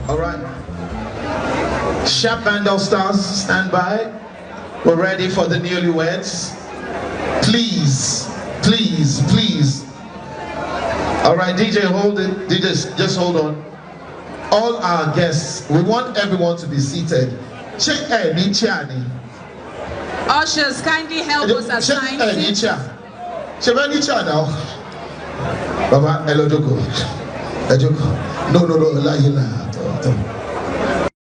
All right. Sharp band of stars, stand by. We're ready for the newlyweds. Please, please, please. All right, DJ, hold it. DJ, just hold on. All our guests, we want everyone to be seated. Ushers, kindly help us assign seats. Baba, hello, Joko. No,